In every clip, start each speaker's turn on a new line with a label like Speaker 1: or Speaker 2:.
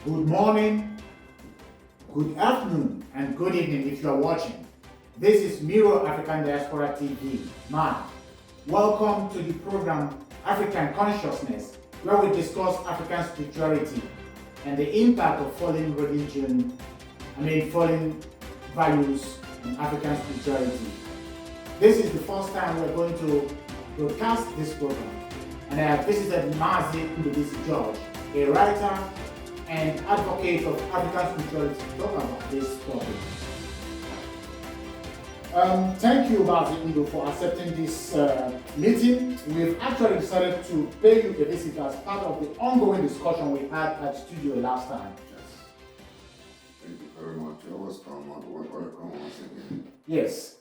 Speaker 1: Good morning, good afternoon, and good evening if you are watching. This is Miro African Diaspora TV, Mazi. Welcome to the program African Consciousness, where we discuss African spirituality and the impact of fallen fallen values in African spirituality. This is the first time we're going to broadcast this program, and I have visited Mazi Ndubisi George, a writer and advocate of African spirituality, to talk about this topic. Thank you, Mazi Ndu, for accepting this meeting. We've actually decided to pay you a visit as part of the ongoing discussion we had at studio last time.
Speaker 2: Yes. Thank you very much. You always come once again.
Speaker 1: Yes.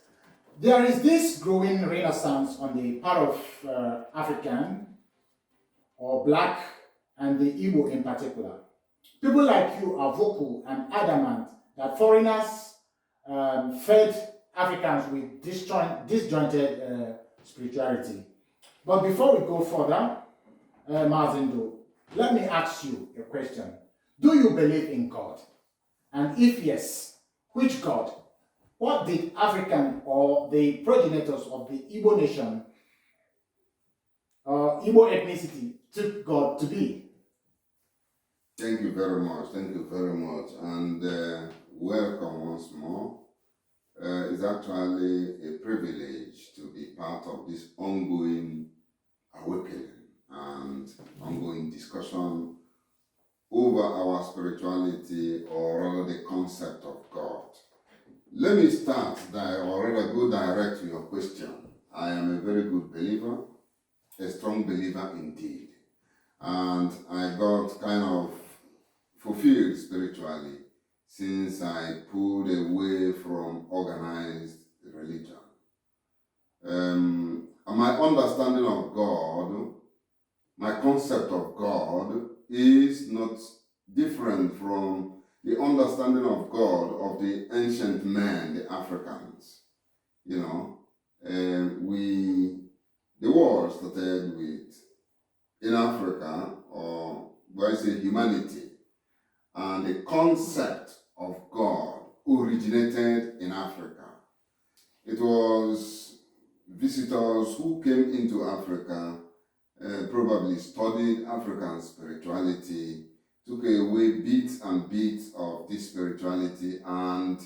Speaker 1: There is this growing renaissance on the part of African or Black and the Igbo in particular. People like you are vocal and adamant that foreigners fed Africans with disjointed spirituality. But before we go further, Mazi Ndu, let me ask you a question. Do you believe in God? And if yes, which God? What did African or the progenitors of the Igbo nation, Igbo ethnicity, took God to be?
Speaker 2: Thank you very much. Thank you very much. And welcome once more. It's actually a privilege to be part of this ongoing awakening and ongoing discussion over our spirituality, or rather the concept of God. Let me start, or rather go direct to your question. I am a very good believer, a strong believer indeed. And I got kind of fulfilled spiritually since I pulled away from organized religion. My understanding of God, my concept of God, is not different from the understanding of God of the ancient men, the Africans. You know, the war started with, in Africa, or where I say humanity, and the concept of God originated in Africa. It was visitors who came into Africa, probably studied African spirituality, took away bits and bits of this spirituality, and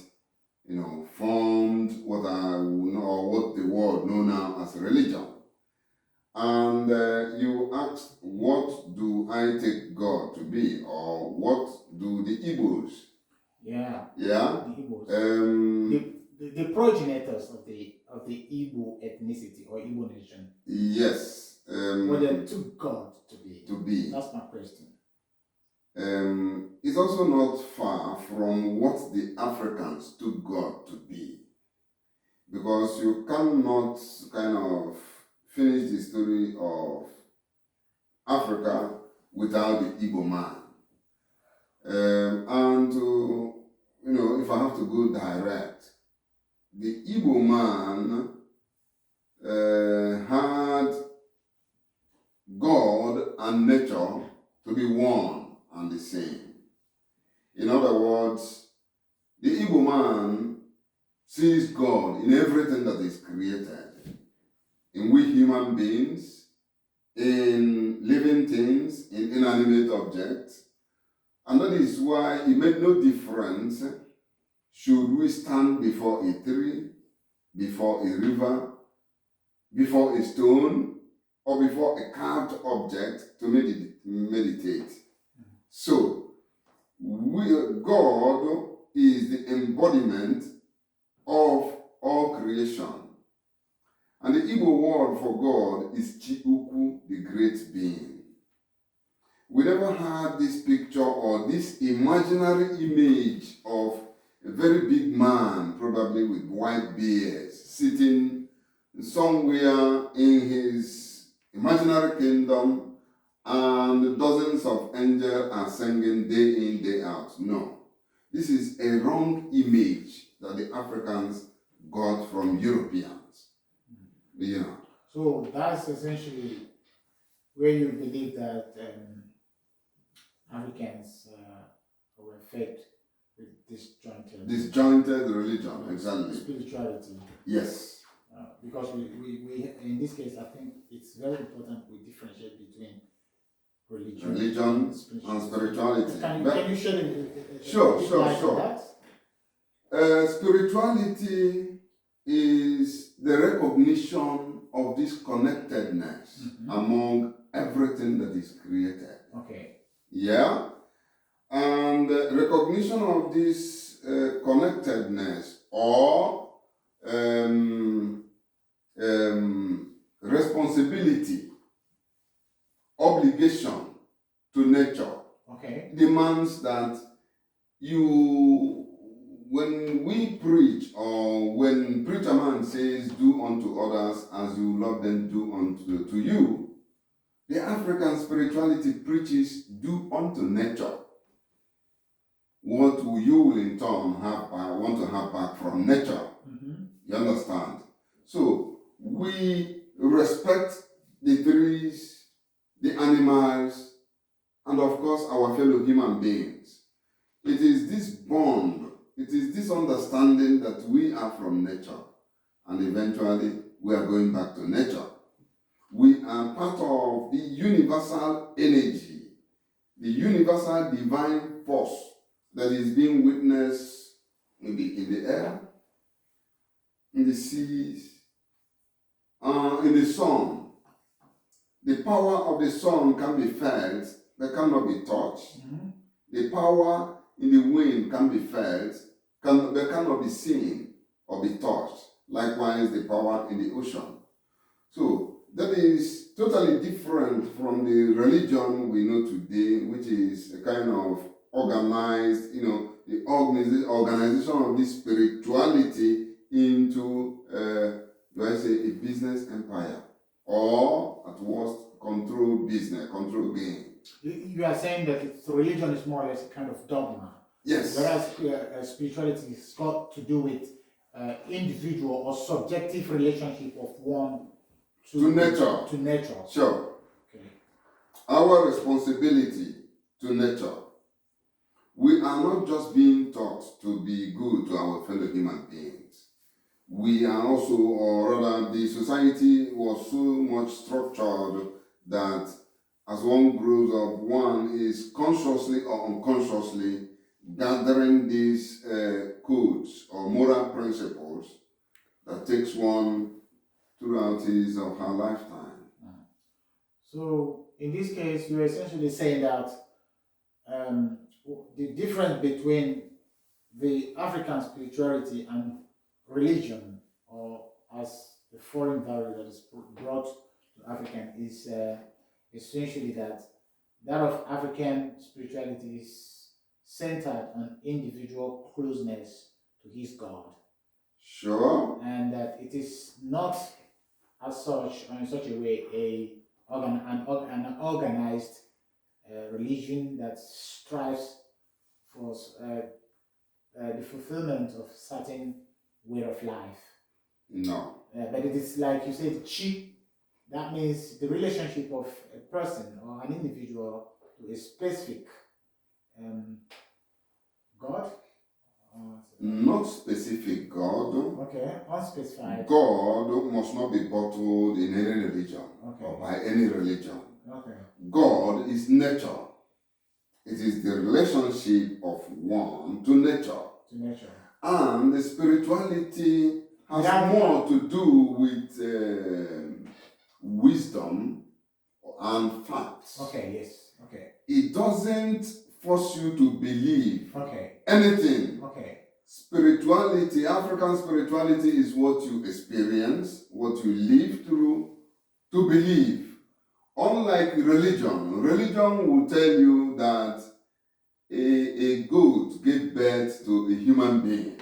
Speaker 2: formed what the world know now as religion. And you asked, what do I take God to be, or what do the Igbos?
Speaker 1: Yeah.
Speaker 2: Yeah.
Speaker 1: The Igbos. The progenitors of the Igbo ethnicity or Igbo nation.
Speaker 2: Yes.
Speaker 1: What they took God to be.
Speaker 2: To be.
Speaker 1: That's my question.
Speaker 2: It's also not far from what the Africans took God to be, because you cannot kind of finish the story of Africa without the Igbo man. And if I have to go direct, the Igbo man had God and nature to be one and the same. In other words, the Igbo man sees God in everything that is created. In we human beings, in living things, in inanimate objects. And that is why it made no difference should we stand before a tree, before a river, before a stone, or before a carved object to meditate. So, God is the embodiment of all creation. And the Igbo word for God is Chi-Ukwu, the great being. We never had this picture or this imaginary image of a very big man, probably with white beards, sitting somewhere in his imaginary kingdom, and dozens of angels are singing day in, day out. No. This is a wrong image that the Africans got from Europeans.
Speaker 1: So that's essentially where you believe that Africans or we're fed with disjointed
Speaker 2: Disjointed religion, exactly.
Speaker 1: spirituality.
Speaker 2: Yes.
Speaker 1: Because we in this case, I think it's very important we differentiate between religion
Speaker 2: And spirituality.
Speaker 1: Can you share
Speaker 2: Sure.
Speaker 1: that?
Speaker 2: Spirituality is the recognition of this connectedness among everything that is created.
Speaker 1: Okay.
Speaker 2: Yeah? And recognition of this connectedness or responsibility, obligation to nature demands that when we preach or when preacher man says do unto others as you love them do unto you, the African spirituality preaches do unto nature what you will in turn want to have back from nature. You understand? So we respect the trees, the animals, and of course our fellow human beings. It is this bond, it is this understanding that we are from nature, and eventually we are going back to nature. We are part of the universal energy, the universal divine force that is being witnessed maybe in the air, in the seas, in the sun. The power of the sun can be felt, but cannot be touched. The power in the wind can be felt, but cannot be seen or be touched. Likewise, the power in the ocean. So that is totally different from the religion we know today, which is a kind of organized, the organization of this spirituality into, a business empire, or at worst, control business, control game.
Speaker 1: You are saying that religion is more or less a kind of dogma.
Speaker 2: Yes.
Speaker 1: Whereas spirituality has got to do with individual or subjective relationship of one
Speaker 2: to nature.
Speaker 1: To nature.
Speaker 2: Sure.
Speaker 1: Okay.
Speaker 2: Our responsibility to nature. We are not just being taught to be good to our fellow human beings. We are also, or rather, the society was so much structured that as one grows up, one is consciously or unconsciously gathering these codes or moral principles that takes one throughout his or her lifetime.
Speaker 1: So, in this case, you're essentially saying that the difference between the African spirituality and religion, or as the foreign value that is brought to African, is essentially that of African spirituality is centered on individual closeness to his God.
Speaker 2: Sure.
Speaker 1: And that it is not as such, or in such a way, an organized religion that strives for the fulfillment of certain way of life.
Speaker 2: No.
Speaker 1: But it is like you said, chi. That means the relationship of a person or an individual to a specific God.
Speaker 2: Not specific God.
Speaker 1: Okay, unspecified.
Speaker 2: God must not be bottled in any religion or by any religion.
Speaker 1: Okay.
Speaker 2: God is nature. It is the relationship of one to nature.
Speaker 1: To nature.
Speaker 2: And the spirituality has more to do with wisdom and facts.
Speaker 1: Okay, yes. Okay.
Speaker 2: It doesn't force you to believe anything.
Speaker 1: Okay.
Speaker 2: Spirituality, African spirituality is what you experience, what you live through to believe. Unlike religion will tell you that a goat gave birth to a human being.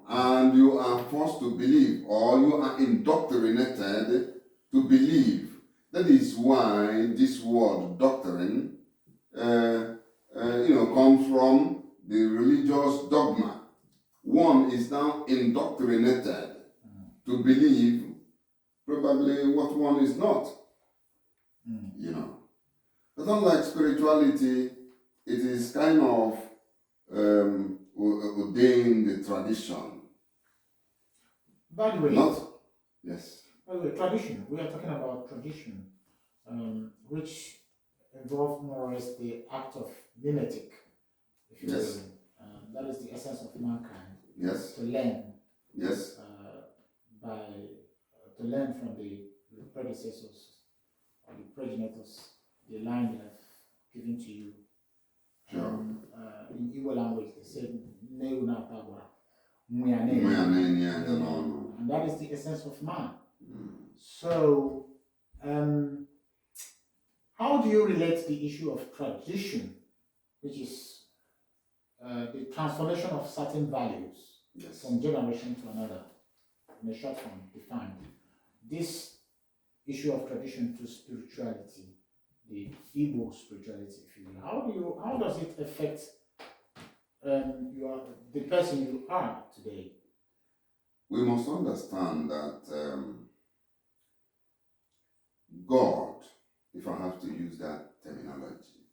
Speaker 2: And you are forced to believe, or you are indoctrinated to believe. That is why this word doctrine, comes from the religious dogma. One is now indoctrinated to believe probably what one is not. But unlike spirituality, it is kind of ordained tradition.
Speaker 1: By the way,
Speaker 2: Yes.
Speaker 1: by the way, tradition. We are talking about tradition, which involves more or less the act of mimetic, if you
Speaker 2: Yes.
Speaker 1: will. That is the essence of mankind.
Speaker 2: Yes.
Speaker 1: To learn.
Speaker 2: Yes.
Speaker 1: To learn from the predecessors or the progenitors, the line they have given to you.
Speaker 2: Sure.
Speaker 1: In Igbo language, they say "Neuna Tabora," and that is the essence of man. So, how do you relate the issue of tradition, which is the transformation of certain values from generation to another, in a short form defined, this issue of tradition to spirituality, the Igbo spirituality, if you will? How does it affect the person you are today?
Speaker 2: We must understand that God, if I have to use that terminology,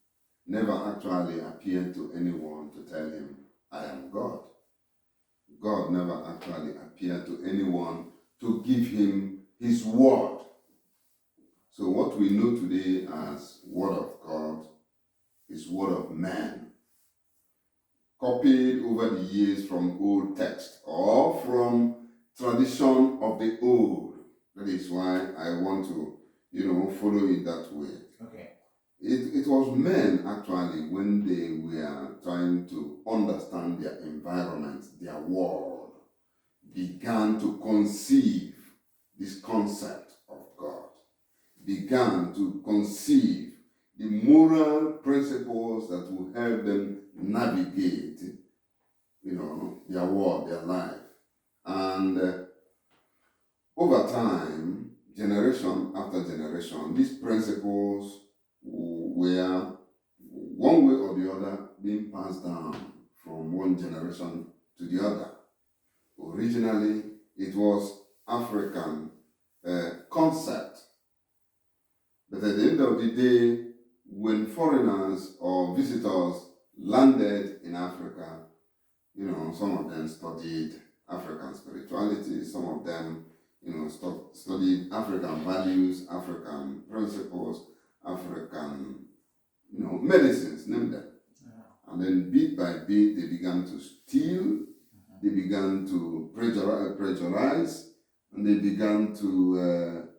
Speaker 2: never actually appeared to anyone to tell him, I am God. God never actually appeared to anyone to give him his word. So what we know today as word of God is word of man, copied over the years from old text or from tradition of the old. That is why I want to, follow it that way.
Speaker 1: Okay.
Speaker 2: It was men actually when they were trying to understand their environment, their world, began to conceive this concept of God, began to conceive the moral principles that will help them navigate, their world, their life. And over time, generation after generation, these principles were one way or the other being passed down from one generation to the other. Originally, it was African concept. But at the end of the day, when foreigners or visitors landed in Africa, some of them studied African spirituality, some of them, studied African values, African principles, African, medicines, name them. And then bit by bit, they began to steal, they began to plagiarize, and they began to,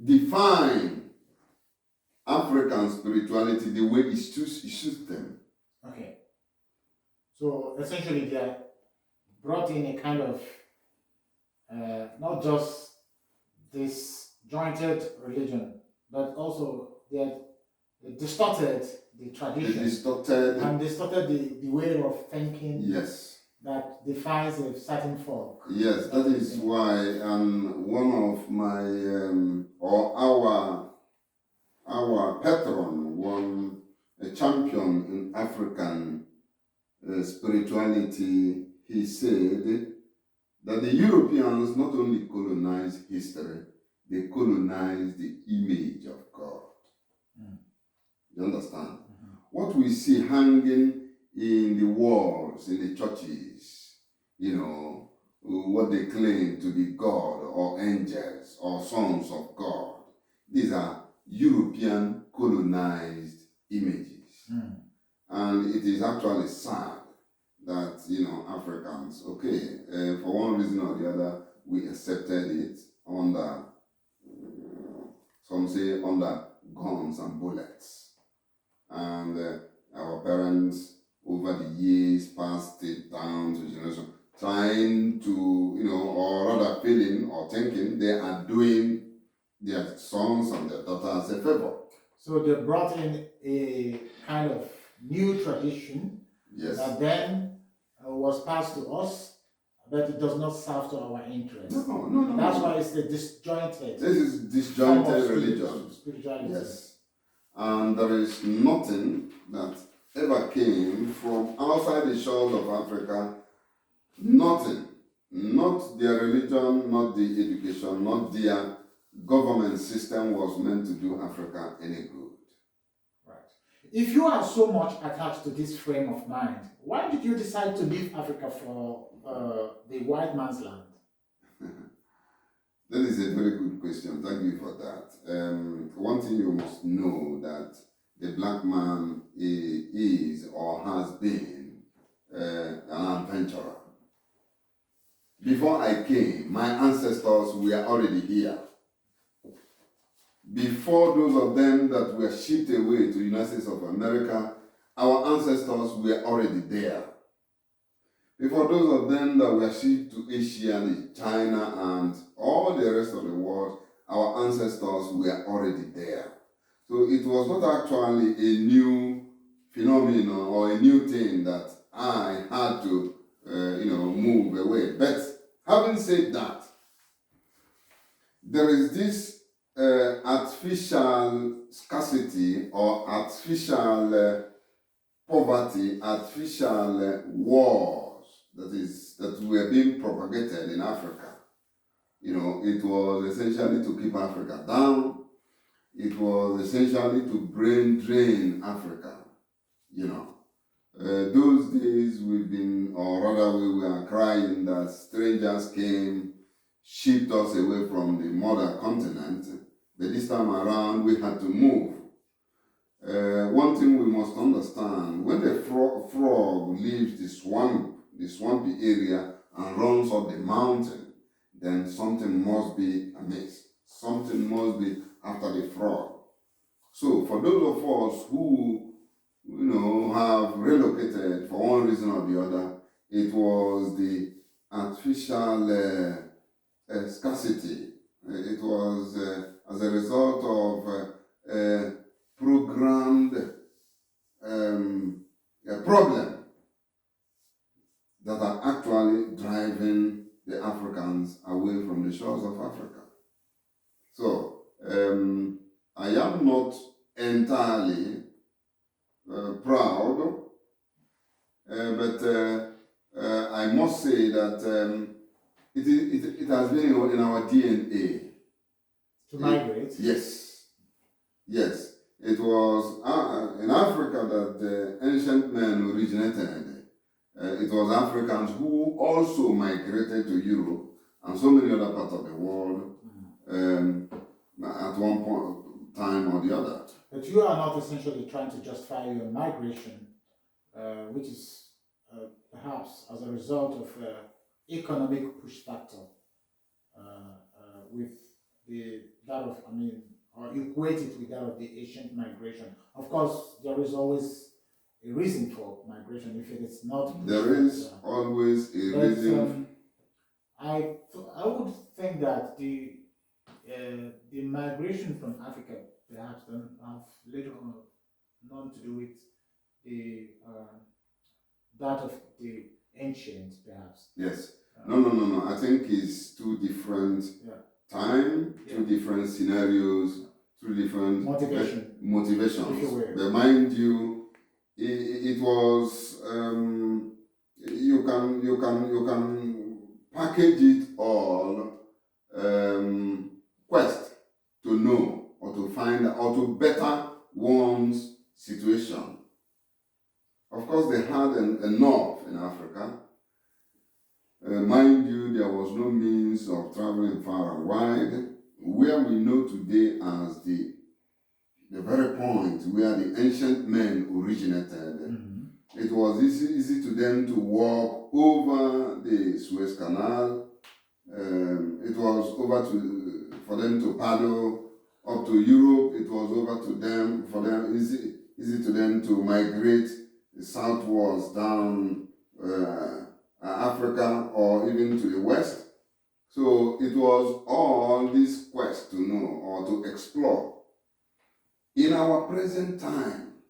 Speaker 2: define African spirituality the way it suits them.
Speaker 1: Okay. So essentially, they are brought in a kind of not just this jointed religion, but also they distorted the tradition.
Speaker 2: They distorted
Speaker 1: the way of thinking.
Speaker 2: Yes.
Speaker 1: That defines a certain folk.
Speaker 2: Yes, that is why one of my our patron, a champion in African spirituality, he said that the Europeans not only colonized history, they colonized the image of God. You understand? What we see hanging in the walls, in the churches, what they claim to be God or angels or sons of God, these are European colonized images. And it is actually sad that, Africans, for one reason or the other, we accepted it under, some say, under guns and bullets. And our parents, over the years, passed it down to generation, trying to, or rather feeling or thinking they are doing their sons and their daughters a favor.
Speaker 1: So they brought in a kind of new tradition that then was passed to us, but it does not serve to our interest.
Speaker 2: No.
Speaker 1: That's why it's the disjointed.
Speaker 2: This is disjointed religion.
Speaker 1: Spirituality.
Speaker 2: Yes. And there is nothing that ever came from outside the shores of Africa. Nothing. Not their religion, not the education, not their government system was meant to do Africa any good.
Speaker 1: Right. If you are so much attached to this frame of mind, why did you decide to leave Africa for the white man's land?
Speaker 2: That is a very good question. Thank you for that. One thing you must know that the black man is or has been an adventurer. Before I came, my ancestors were already here. Before those of them that were shipped away to the United States of America, our ancestors were already there. Before those of them that were shipped to Asia, China, and all the rest of the world, our ancestors were already there. So it was not actually a new phenomenon or a new thing that I had to, move away. But having said that, there is this artificial scarcity or artificial poverty, artificial wars that were being propagated in Africa. It was essentially to keep Africa down. It was essentially to brain drain Africa. Those days or rather we were crying that strangers came, shipped us away from the mother continent, but this time around we had to move. One thing we must understand, when the frog leaves the swampy area and runs up the mountain, then something must be amiss. Something must be after the frog. So for those of us who have relocated for one reason or the other, it was the artificial scarcity. It was as a result of programmed problem that are actually driving the Africans away from the shores of Africa. So I am not entirely proud, but I must say that it has been in our DNA.
Speaker 1: To migrate?
Speaker 2: Yes. It was in Africa that the ancient men originated. It was Africans who also migrated to Europe and so many other parts of the world at one point, time or the other.
Speaker 1: But you are not essentially trying to justify your migration, which is perhaps as a result of economic push factor with or equate it with that of the ancient migration. Of course, there is always a reason for migration. If it is not,
Speaker 2: there is always a reason.
Speaker 1: I would think that the migration from Africa perhaps don't have little or none to do with the that of the ancients, perhaps.
Speaker 2: Yes. No. I think it's two different time, two different scenarios, two different motivations. But mind you, it was you can package it all quest to know or to find or to better one's situation. Of course, they had enough in Africa. Mind you, there was no means of traveling far and wide. Where we know today as the very point where the ancient men originated, it was easy to them to walk over the Suez Canal. It was for them to paddle up to Europe. It was for them easy to them to migrate southwards down Africa or even to the west. So it was all this quest to know or to explore. In our present time,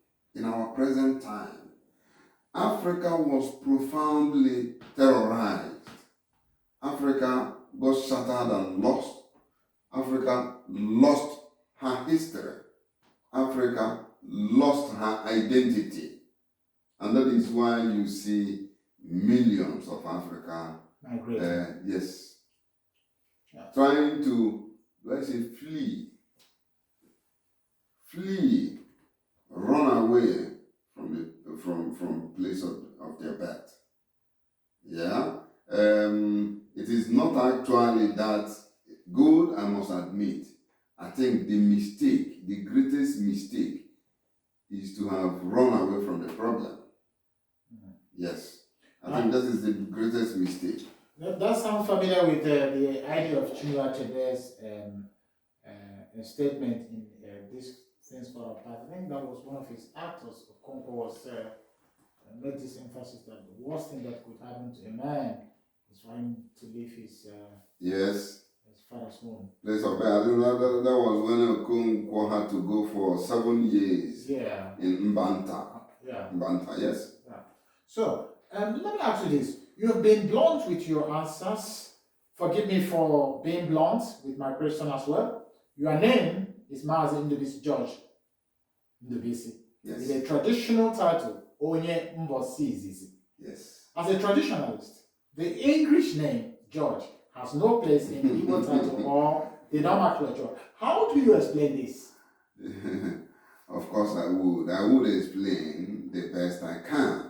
Speaker 2: Africa was profoundly terrorized. Africa got shattered and lost. Africa lost her history. Africa lost her identity. And that is why you see millions of Africa, trying to Let's say flee. Flee. Run away from place of their birth. Yeah? It is not actually that good, I must admit. I think the greatest mistake is to have run away from the problem. Yes. I think that is the greatest mistake.
Speaker 1: That sounds familiar with the idea of Chinua Achebe's statement in This Things Fall Apart. I think that was one of his actors of Congo was made this emphasis that the worst thing that could happen to a man is for him to leave his
Speaker 2: yes.
Speaker 1: his father's home.
Speaker 2: Place of birth. I think that was when Okonkwo had to go for 7 years in Mbanta. Mbanta, yes.
Speaker 1: Yeah. So, let me ask you this. You have been blunt with your answers. Forgive me for being blunt with my question as well. Your name is Mazi Ndubisi George Ndubisi.
Speaker 2: Yes.
Speaker 1: It's a traditional title, Onye Mbosi Izizi.
Speaker 2: Yes.
Speaker 1: As a traditionalist, the English name George has no place in the Igbo title or the nomenclature. How do you explain this?
Speaker 2: Of course I would. I would explain the best I can.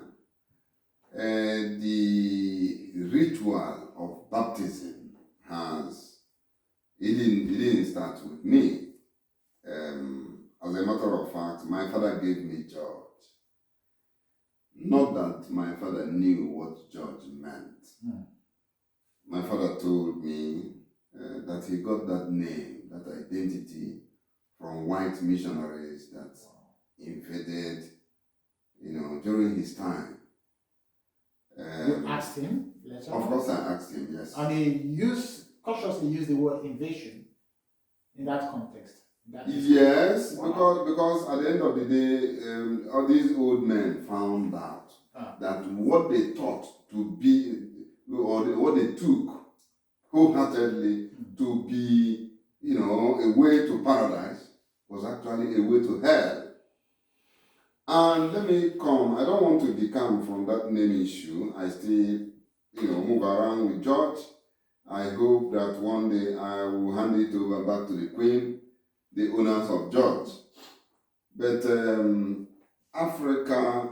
Speaker 2: The ritual of baptism it didn't start with me. As a matter of fact, my father gave me George. Not that my father knew what George meant. My father told me that he got that name, that identity, from white missionaries that invaded, during his time.
Speaker 1: You asked him later?
Speaker 2: Of course I asked him, yes.
Speaker 1: And he cautiously used the word invasion in that context.
Speaker 2: Yes, because at the end of the day, all these old men found out that what they thought to be, or what they took wholeheartedly to be, a way to paradise was actually a way to hell. And let me I don't want to decamp from that name issue. I still, move around with George. I hope that one day I will hand it over back to the Queen, the owners of George. But Africa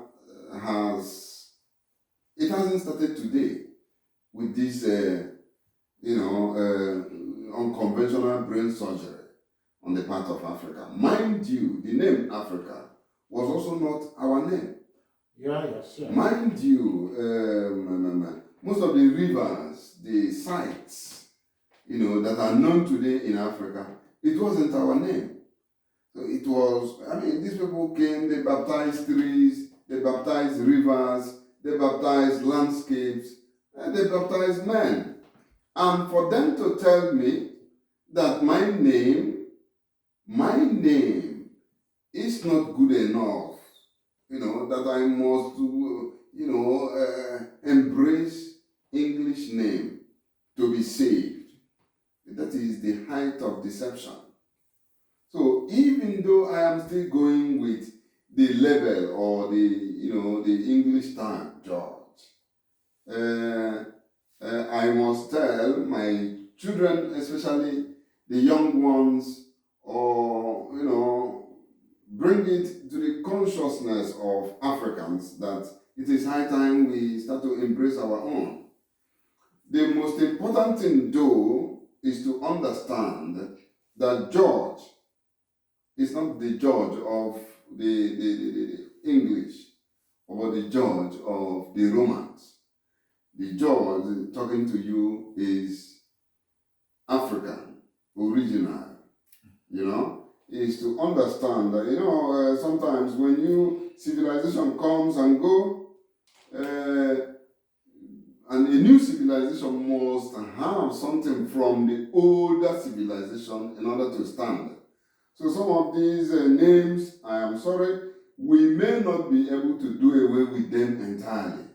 Speaker 2: hasn't started today with this, unconventional brain surgery on the part of Africa. Mind you, the name Africa was also not our name.
Speaker 1: Yes.
Speaker 2: Mind you, most of the rivers, the sites, that are known today in Africa, it wasn't our name. So it was, these people came, they baptized trees, they baptized rivers, they baptized landscapes, and they baptized men. And for them to tell me that my name is not good enough, that I must, embrace English name to be saved. That is the height of deception. So even though I am still going with the label or the English tag, George, I must tell my children, especially the young ones, or, bring it to the consciousness of Africans that it is high time we start to embrace our own. The most important thing, though, is to understand that George is not the George of the English or the George of the Romans. The George talking to you is African, original, is to understand that, sometimes when civilization comes and go, and a new civilization must have something from the older civilization in order to stand. So some of these names, I am sorry, we may not be able to do away with them entirely.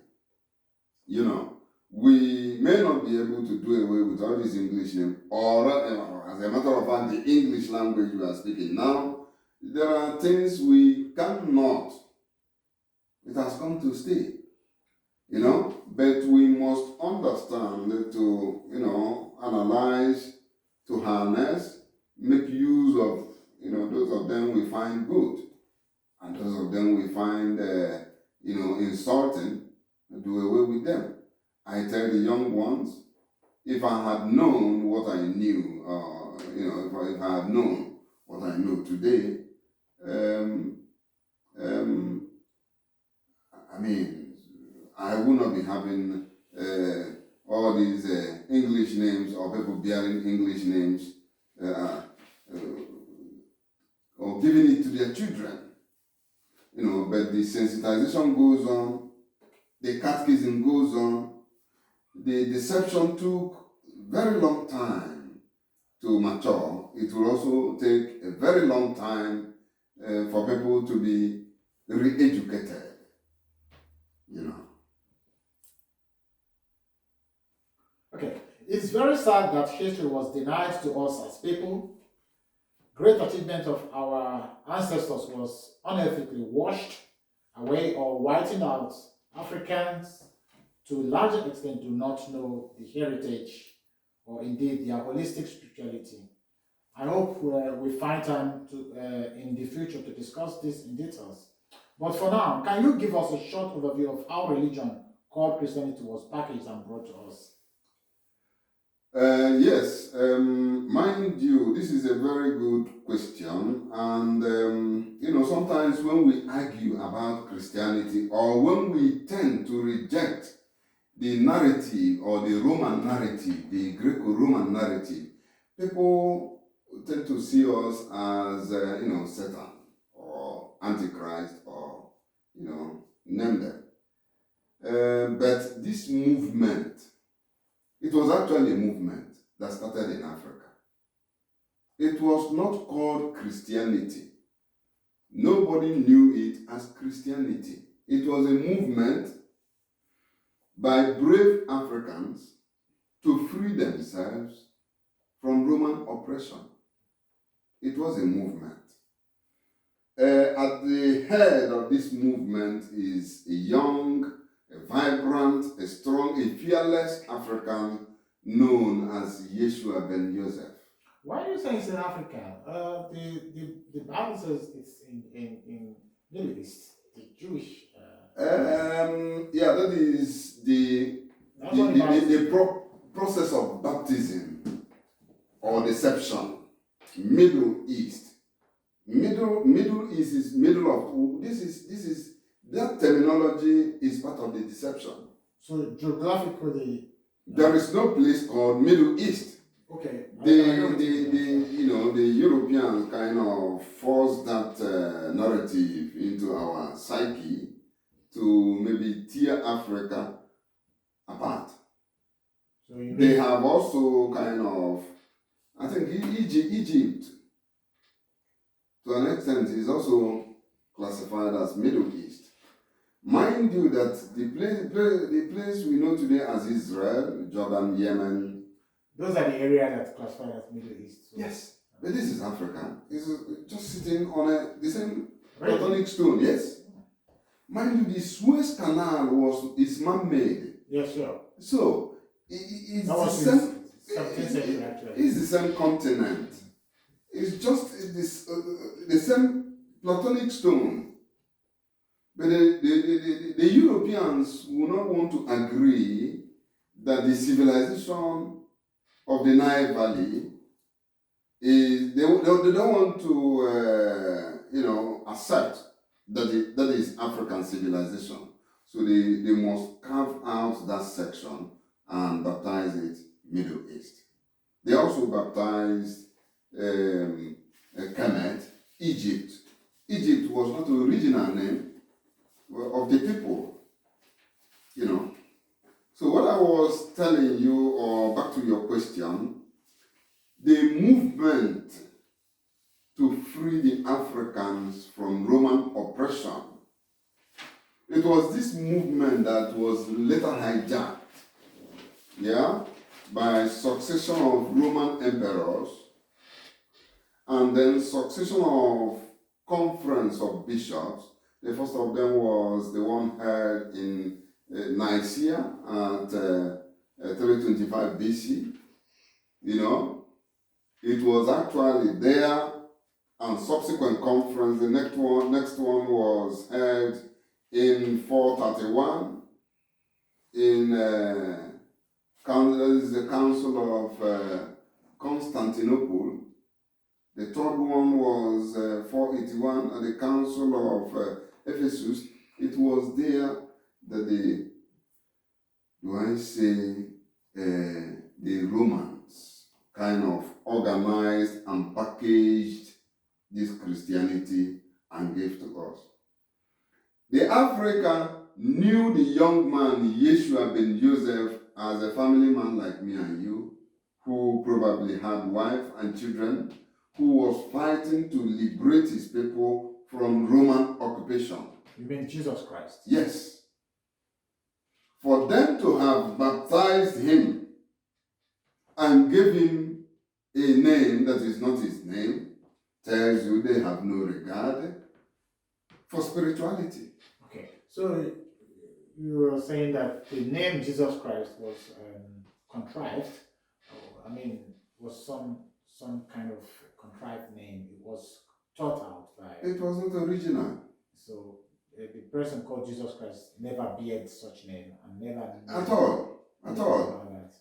Speaker 2: We may not be able to do away with all these English names, or as a matter of fact, the English language we are speaking now, there are things we cannot. It has come to stay, but we must understand to, analyze, to harness, of them we find good, and those of them we find, insulting. Do away with them. I tell the young ones, if I had known what I knew, if I had known what I know today, I would not be having all these English names or people bearing English names or giving it to their children. But the sensitization goes on, the catechism goes on, the deception took very long time to mature. It will also take a very long time for people to be re-educated,
Speaker 1: Okay, it's very sad that history was denied to us as people. Great achievement of our ancestors was unethically washed away or whiting out. Africans, to a large extent, do not know the heritage or indeed their holistic spirituality. I hope we find time in the future to discuss this in details. But for now, can you give us a short overview of how religion called Christianity was packaged and brought to us?
Speaker 2: Yes, mind you, this is a very good question, and sometimes when we argue about Christianity or when we tend to reject the narrative or the Roman narrative, the Greco-Roman narrative, people tend to see us as, Satan or Antichrist or, name them. But this movement, it was actually a movement that started in Africa. It was not called Christianity. Nobody knew it as Christianity. It was a movement by brave Africans to free themselves from Roman oppression. It was a movement. At the head of this movement is a young, a vibrant, a strong, a fearless African known as Yeshua ben Joseph.
Speaker 1: Why do you say it's in Africa? The Bible says it's in Middle East, the Jewish.
Speaker 2: That is the process of baptism or deception. Middle East. Middle East is middle of. This is that terminology is part of the deception.
Speaker 1: So geographically,
Speaker 2: there is no place called Middle East.
Speaker 1: Okay.
Speaker 2: The Europeans kind of forced that narrative into our psyche to maybe tear Africa apart. So they have also kind of, I think Egypt to an extent is also classified as Middle East. Mind you that the place we know today as Israel, Jordan, Yemen.
Speaker 1: Those are the areas that classified as Middle East. So.
Speaker 2: Yes, but this is Africa. It's just sitting on the same tectonic stone. Yes. Mind you, the Suez Canal is man-made.
Speaker 1: Yes, sure.
Speaker 2: So it's the same. It's the same continent. It's just the same Platonic stone. But the Europeans will not want to agree that the civilization of the Nile Valley is, they don't want to, accept that is African civilization. So they must carve out that section and baptize it Middle East. They also baptized Kemet, Egypt. Egypt was not the original name of the people, So what I was telling you, or back to your question, the movement to free the Africans from Roman oppression, it was this movement that was later hijacked, by succession of Roman emperors, and then succession of conference of bishops. The first of them was the one held in Nicaea at 325 BC. It was actually there and subsequent conference. The next one was held in 431 in the Council of Constantinople. The third one was 481 at the Council of Ephesus. It was there that the Romans kind of organized and packaged this Christianity and gave to us. The African knew the young man Yeshua ben Joseph as a family man like me and you, who probably had wife and children, who was fighting to liberate his people from Roman occupation.
Speaker 1: You mean Jesus Christ?
Speaker 2: Yes. For them to have baptized him and give him a name that is not his name tells you they have no regard for spirituality.
Speaker 1: Okay, so you were saying that the name Jesus Christ was contrived. Was some kind of contrived name. It was thought out by.
Speaker 2: It was not original.
Speaker 1: So the person called Jesus Christ never beard such name and never.
Speaker 2: At all.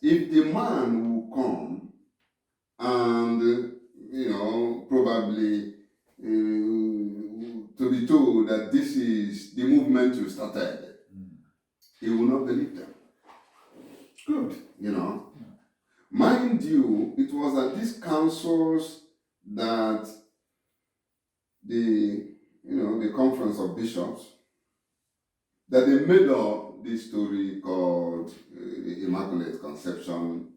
Speaker 2: If the man will come and probably to be told that this is the movement you started, he will not believe them. Good, Mind you, it was at these councils that the Conference of Bishops, that they made up this story called the Immaculate Conception,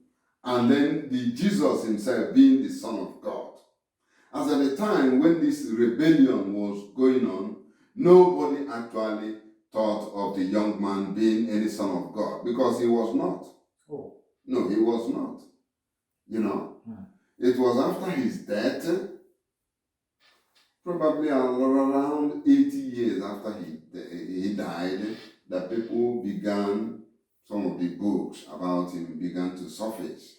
Speaker 2: and then the Jesus himself being the Son of God. As at the time when this rebellion was going on, nobody actually thought of the young man being any son of God, because he was not.
Speaker 1: Oh.
Speaker 2: No, he was not. It was after his death, probably around 80 years after he died, that people began, some of the books about him began to surface.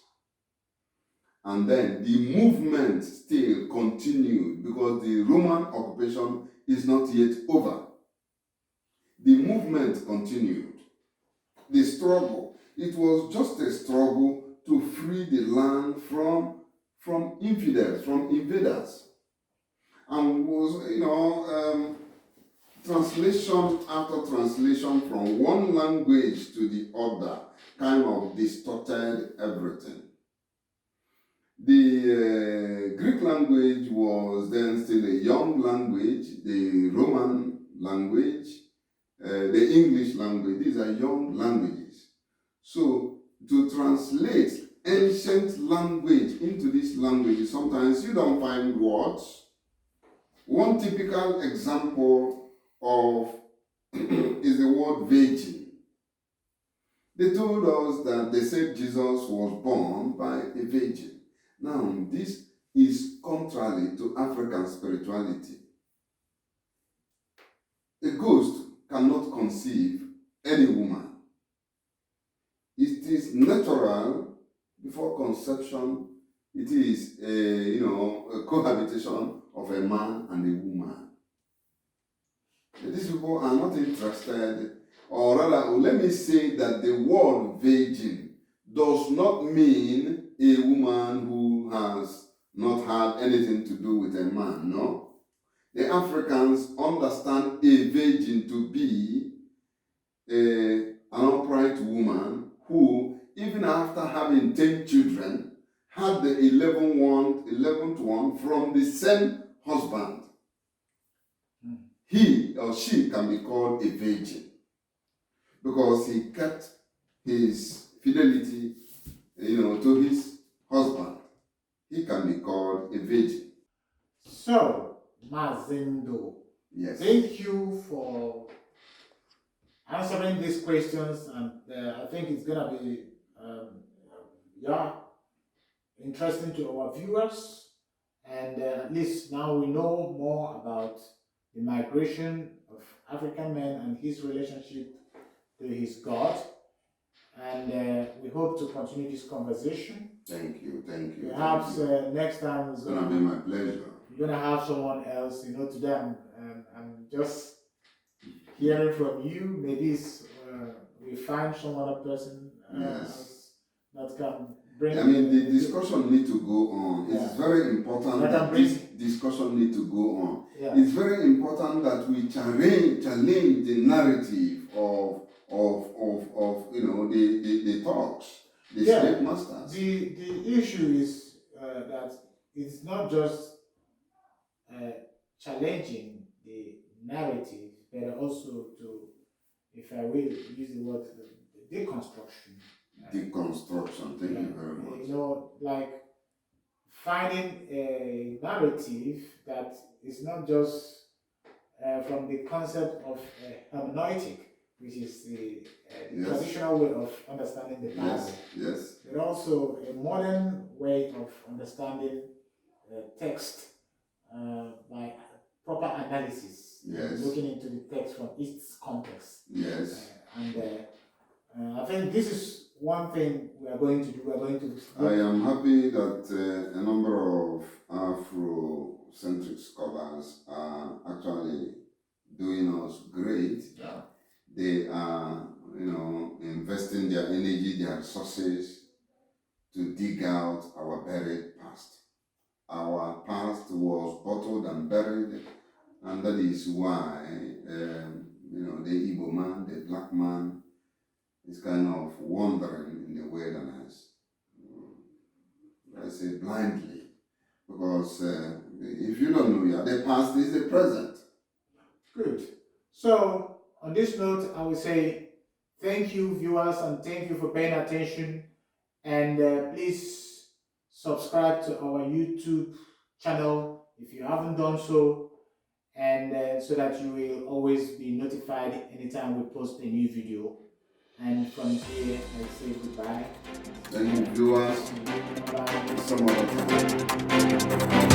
Speaker 2: And then the movement still continued, because the Roman occupation is not yet over. The movement continued. The struggle, it was just a struggle to free the land from infidels, from invaders. And was, translation after translation from one language to the other kind of distorted everything. The Greek language was then still a young language, the Roman language, the English language, these are young languages. So to translate ancient language into this language, sometimes you don't find words. One typical example of is the word virgin. They told us that they said Jesus was born by a virgin. Now, this is contrary to African spirituality. A ghost cannot conceive any woman. It is natural before conception. It is a cohabitation of a man and a woman. But these people are not interested, or rather, let me say that the word virgin does not mean a woman who has not had anything to do with a man, no. The Africans understand a virgin to be an upright woman who, even after having 10 children, had the 11th one from the same husband. He or she can be called a virgin because he kept his fidelity, to his husband. He can be called a virgin.
Speaker 1: So, Mazindo,
Speaker 2: yes.
Speaker 1: Thank you for answering these questions, and I think it's going to be interesting to our viewers, and at least now we know more about the migration of African men and his relationship to his God, and we hope to continue this conversation
Speaker 2: Thank you, thank you.
Speaker 1: Perhaps next time
Speaker 2: it's gonna be my pleasure.
Speaker 1: You're gonna have someone else. Today I'm just hearing from you. Maybe we find some other person
Speaker 2: Yes.
Speaker 1: that can bring.
Speaker 2: I mean, the discussion need to go on. It's very important that this discussion need to go on.
Speaker 1: Yeah.
Speaker 2: It's very important that we challenge the narrative of the talks, the slave masters.
Speaker 1: The issue is that it's not just challenging the narrative, but also to, if I will use the word, the deconstruction.
Speaker 2: Deconstruction, thank you very much.
Speaker 1: Like finding a narrative that is not just from the concept of hermeneutic, which is the traditional way of understanding the Bible.
Speaker 2: Yes.
Speaker 1: But also a modern way of understanding text by proper analysis. Looking into the text from its context.
Speaker 2: Yes.
Speaker 1: And I think this is one thing we are going to do. We are going to.
Speaker 2: I am happy that a number of Afrocentric scholars are actually doing us great.
Speaker 1: Yeah.
Speaker 2: They are, investing their energy, their resources to dig out our buried past. Our past was bottled and buried, and that is why, the Igbo man, the black man, is kind of wandering in the wilderness. I say blindly, because if you don't know, the past is the present.
Speaker 1: Good. So, on this note, I will say thank you, viewers, and thank you for paying attention. And please subscribe to our YouTube channel if you haven't done so, and so that you will always be notified anytime we post a new video. And from here, I say goodbye.
Speaker 2: Thank you, viewers.
Speaker 1: Bye.
Speaker 2: Some other time.